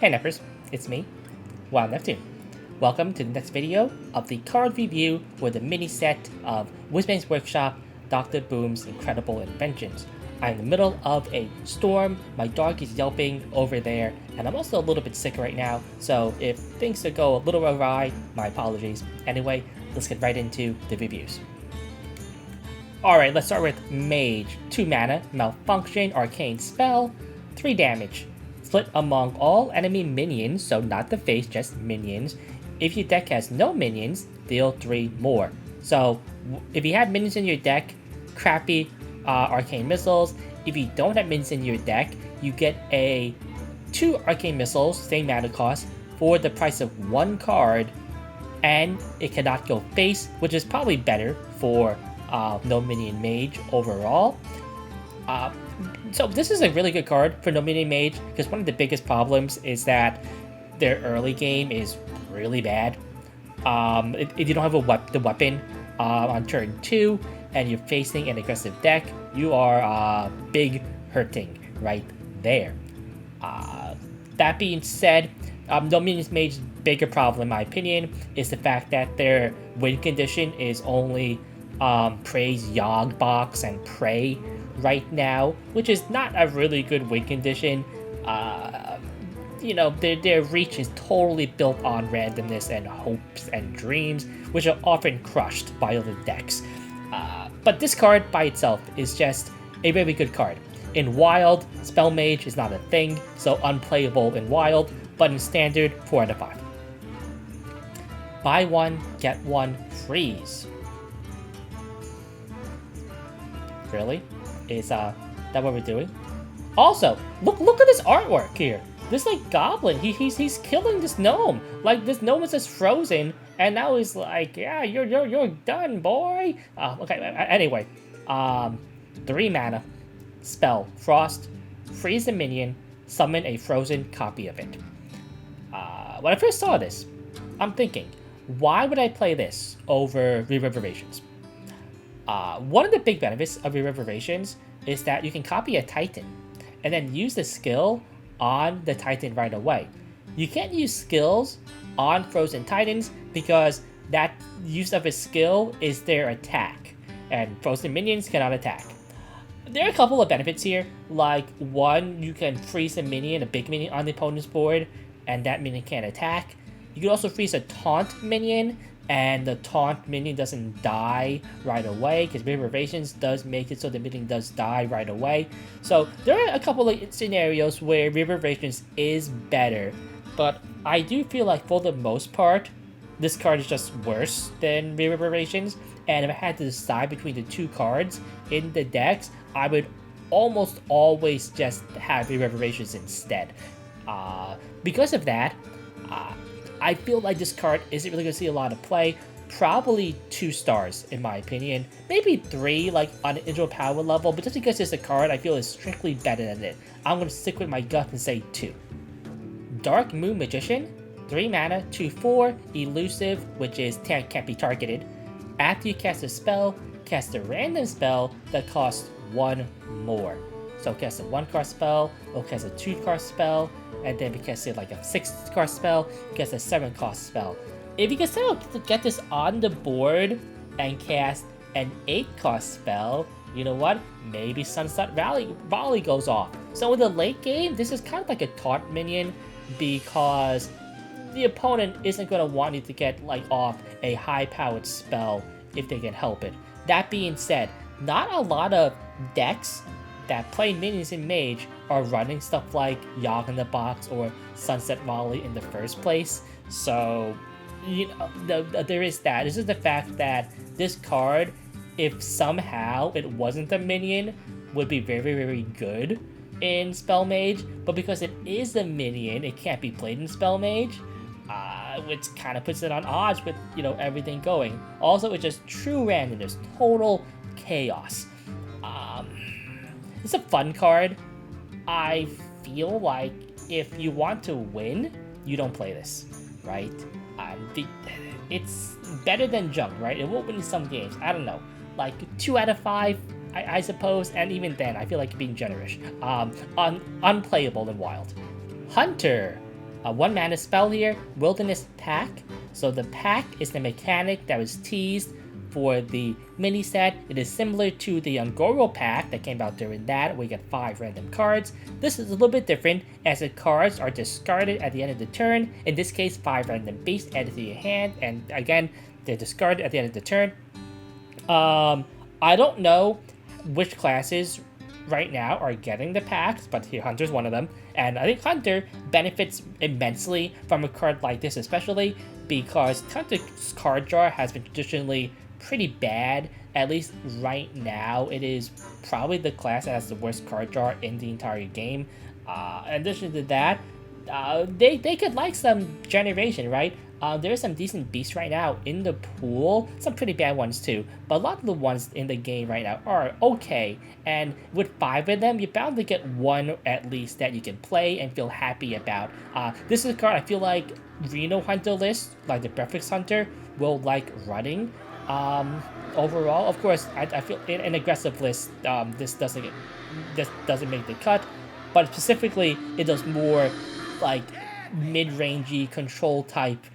Hey Neffers, it's me, Wild Neptune. Welcome to the next video of the card review for the mini set of Wizman's Workshop Dr. Boom's Incredible Inventions. I'm in the middle of a storm, my dog is yelping over there, and I'm also a little bit sick right now, so if things could go a little awry, my apologies. Anyway, let's get right into the reviews. Alright, let's start with Mage. 2 mana, Malfunction, Arcane Spell, 3 damage. Split among all enemy minions, so not the face, just minions. If your deck has no minions, deal 3 more. So if you have minions in your deck, crappy Arcane Missiles. If you don't have minions in your deck, you get 2 Arcane Missiles, same mana cost, for the price of 1 card, and it cannot go face, which is probably better for no minion mage overall. So this is a really good card for no minion mage, because one of the biggest problems is that their early game is really bad. If you don't have the weapon on turn 2 and you're facing an aggressive deck, you are big hurting right there. That being said, no minion mage's bigger problem, in my opinion, is the fact that their win condition is only Prey's Yogg box and Prey right now, which is not a really good win condition. Their reach is totally built on randomness and hopes and dreams, which are often crushed by other decks. But this card by itself is just a very good card. In Wild, Spell Mage is not a thing, so unplayable in Wild, but in Standard, 4 out of 5. Buy 1, get 1, freeze. Really? Is that what we're doing? Also, look at this artwork here. This like goblin, he's killing this gnome. Like this gnome is just frozen, and now he's like, yeah, you're done, boy. Okay. Anyway, 3 mana, spell Frost, freeze a minion, summon a frozen copy of it. When I first saw this, I'm thinking, why would I play this over Reverberations? One of the big benefits of Reverberations is that you can copy a Titan and then use the skill on the Titan right away. You can't use skills on Frozen Titans because that use of a skill is their attack, and Frozen minions cannot attack. There are a couple of benefits here, like 1, you can freeze a minion, a big minion on the opponent's board, and that minion can't attack. You can also freeze a taunt minion, and the taunt minion doesn't die right away, because Reverberations does make it so the minion does die right away. So there are a couple of scenarios where Reverberations is better, but I do feel like for the most part, this card is just worse than Reverberations, and if I had to decide between the 2 cards in the decks, I would almost always just have Reverberations instead. Because of that, I feel like this card isn't really going to see a lot of play. Probably 2 stars, in my opinion. Maybe 3, like, on an individual power level, but just because it's a card I feel is strictly better than it, I'm going to stick with my gut and say 2. Dark Moon Magician, 3 mana, 2/4, elusive, which is can't be targeted. After you cast a spell, cast a random spell that costs 1 more. So cast a 1-card spell, or cast a 2-card spell, and then because say like a 6-card spell, cast a 7-card spell. If you can still get this on the board and cast an 8-card spell, you know what? Maybe Sunset Volley goes off. So in the late game, this is kind of like a taunt minion, because the opponent isn't going to want you to get like off a high-powered spell if they can help it. That being said, not a lot of decks that play minions in Mage are running stuff like Yogg in the Box or Sunset Volley in the first place. So, there is that. This is the fact that this card, if somehow it wasn't a minion, would be very, very good in Spell Mage. But because it is a minion, it can't be played in Spell Mage, which kind of puts it on odds with, everything going. Also, it's just true randomness, total chaos. It's a fun card. I feel like if you want to win, you don't play this, right? It's better than Junk, right? It will win some games. I don't know. Like 2 out of 5, I suppose, and even then, I feel like being generous. Unplayable in Wild. Hunter, A 1 mana spell here, Wilderness Pack. So the pack is the mechanic that was teased for the mini set. It is similar to the Ungoro pack that came out during that, where you get 5 random cards. This is a little bit different, as the cards are discarded at the end of the turn. In this case, 5 random beasts added to your hand, and again, they're discarded at the end of the turn. I don't know which classes right now are getting the packs, but here Hunter's one of them, and I think Hunter benefits immensely from a card like this, especially because Hunter's card draw has been traditionally pretty bad. At least right now, it is probably the class that has the worst card draw in the entire game. In addition to that, they could like some generation, right? There's some decent beasts right now in the pool, some pretty bad ones too, but a lot of the ones in the game right now are okay, and with 5 of them, you're bound to get one at least that you can play and feel happy about. This is a card I feel like Reno Hunter list, like the Breakfast Hunter, will like running. Overall, of course, I feel in an aggressive list, this doesn't make the cut, but specifically, it does more like mid-rangey control type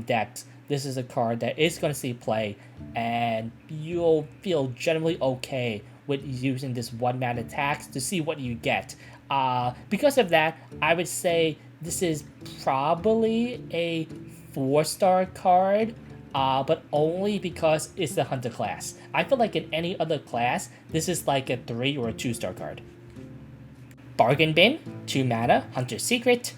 decks. This is a card that is going to see play, and you'll feel generally okay with using this 1 mana tax to see what you get. Because of that, I would say this is probably a 4-star card, but only because it's the Hunter class. I feel like in any other class, this is like a 3 or a 2-star card. Bargain Bin, 2 mana, Hunter Secret.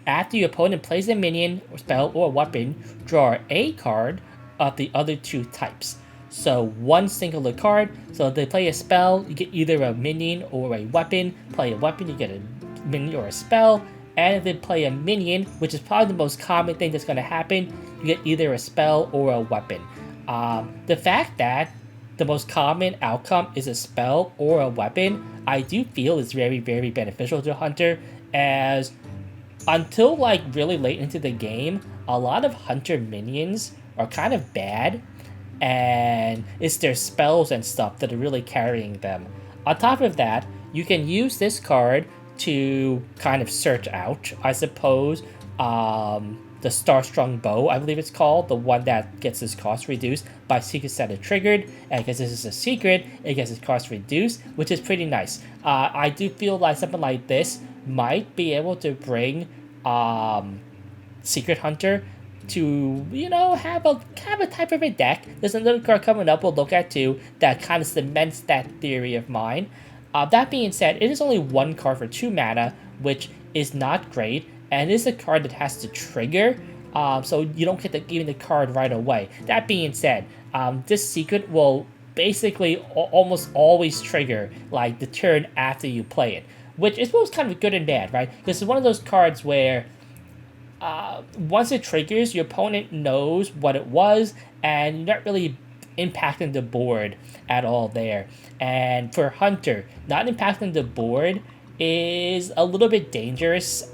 After your opponent plays a minion, spell, or weapon, draw a card of the other 2 types. So 1 singular card, so if they play a spell, you get either a minion or a weapon. Play a weapon, you get a minion or a spell. And if they play a minion, which is probably the most common thing that's going to happen, you get either a spell or a weapon. The fact that the most common outcome is a spell or a weapon, I do feel is very, very beneficial to Hunter, as until like really late into the game, a lot of Hunter minions are kind of bad, and it's their spells and stuff that are really carrying them. On top of that, you can use this card to kind of search out, I suppose, the Starstrung Bow, I believe it's called, the one that gets its cost reduced by secrets that are triggered, and because this is a secret, it gets its cost reduced, which is pretty nice. I do feel like something like this might be able to bring Secret Hunter to, have a type of a deck. There's another card coming up we'll look at too that kind of cements that theory of mine. That being said, it is only 1 card for 2 mana, which is not great, and it is a card that has to trigger, so you don't get even the card right away. That being said, this secret will basically almost always trigger like the turn after you play it, which is both kind of good and bad, right? This is one of those cards where once it triggers, your opponent knows what it was, and you're not really impacting the board at all there. And for Hunter, not impacting the board is a little bit dangerous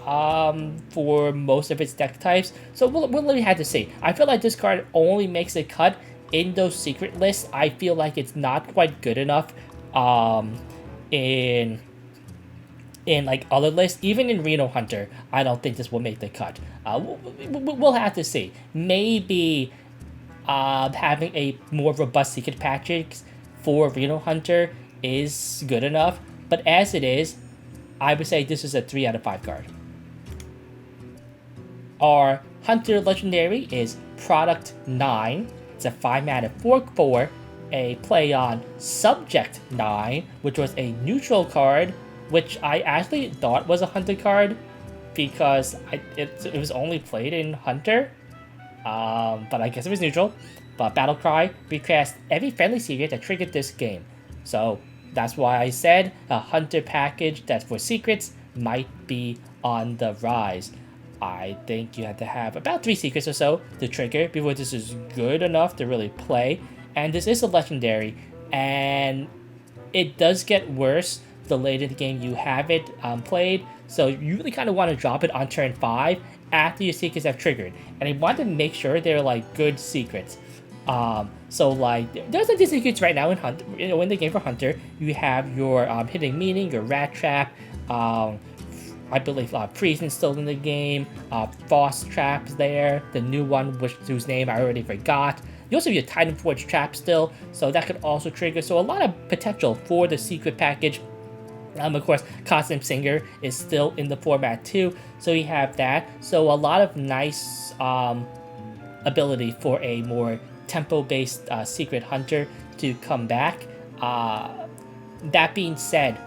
for most of its deck types, so we'll really have to see. I feel like this card only makes a cut in those secret lists. I feel like it's not quite good enough in like other lists. Even in Reno Hunter, I don't think this will make the cut. We'll have to see. Maybe having a more robust secret package for Reno Hunter is good enough, but as it is, I would say this is a 3 out of 5 card. Our Hunter Legendary is Product 9. It's a 5 mana 4/4, a play on Subject 9, which was a neutral card, which I actually thought was a Hunter card because it was only played in Hunter, but I guess it was neutral. But Battlecry, recast every friendly secret that triggered this game. So that's why I said a Hunter package that's for secrets might be on the rise. I think you have to have about 3 secrets or so to trigger before this is good enough to really play. And this is a legendary, and it does get worse the later in the game you have it played. So you really kind of want to drop it on turn 5 after your secrets have triggered. And I want to make sure they're like good secrets. So like there's a decent secrets right now in Hunter, in the game for Hunter. You have your hidden meaning, your rat trap, I believe Freezen's still in the game. Frost Trap's there. The new one, whose name I already forgot. You also have your Titan Forge Trap still, so that could also trigger. So a lot of potential for the secret package. Of course, Cosmic Singer is still in the format too, so you have that. So a lot of nice ability for a more tempo-based Secret Hunter to come back. That being said,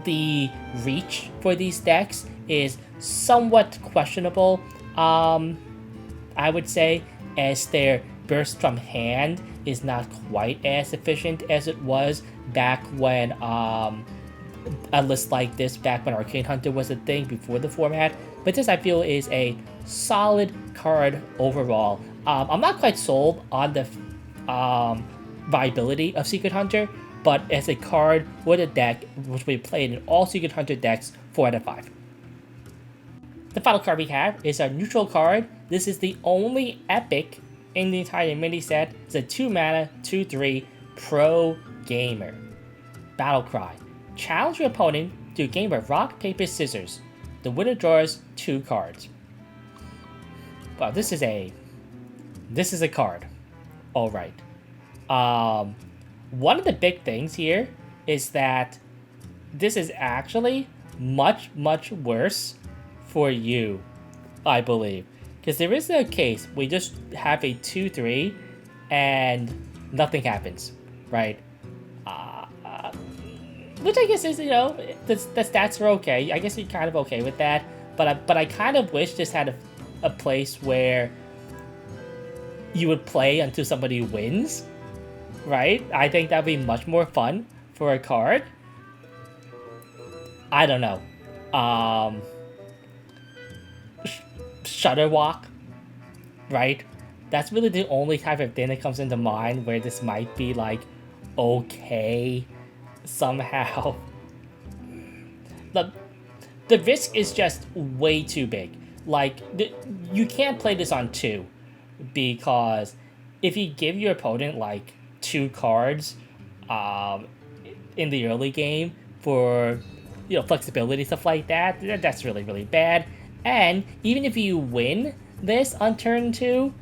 the reach for these decks is somewhat questionable, I would say, as their burst from hand is not quite as efficient as it was back when a list like this, back when Arcane Hunter was a thing before the format. But this, I feel, is a solid card overall. I'm not quite sold on the viability of Secret Hunter, but as a card with a deck which we played in all Secret Hunter decks, 4 out of 5. The final card we have is our neutral card. This is the only epic in the entire mini set. It's a 2-mana, 2/3 Pro Gamer. Battle Cry. Challenge your opponent to a game of rock, paper, scissors. The winner draws 2 cards. Wow, this is a card. Alright. One of the big things here is that this is actually much, much worse for you, I believe. Because there is a case we just have a 2/3 and nothing happens, right? Which I guess is, the stats are okay. I guess you're kind of okay with that. But I kind of wish this had a place where you would play until somebody wins, right? I think that'd be much more fun for a card. I don't know. Shutterwalk, right? That's really the only type of thing that comes into mind where this might be like okay somehow. The risk is just way too big. Like, you can't play this on 2, because if you give your opponent like 2 cards in the early game for flexibility, stuff like that, that's really, really bad. And even if you win this on turn 2,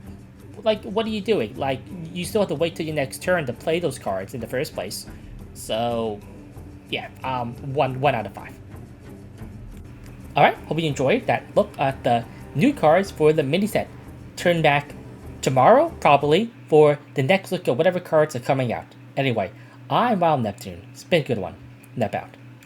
like, what are you doing? Like, you still have to wait till your next turn to play those cards in the first place. So, yeah, 1 out of 5. Alright, hope you enjoyed that look at the new cards for the mini set. Turn back tomorrow, probably, for the next look at whatever cards are coming out. Anyway, I'm Wild Neptune. It's been a good one. Nep out.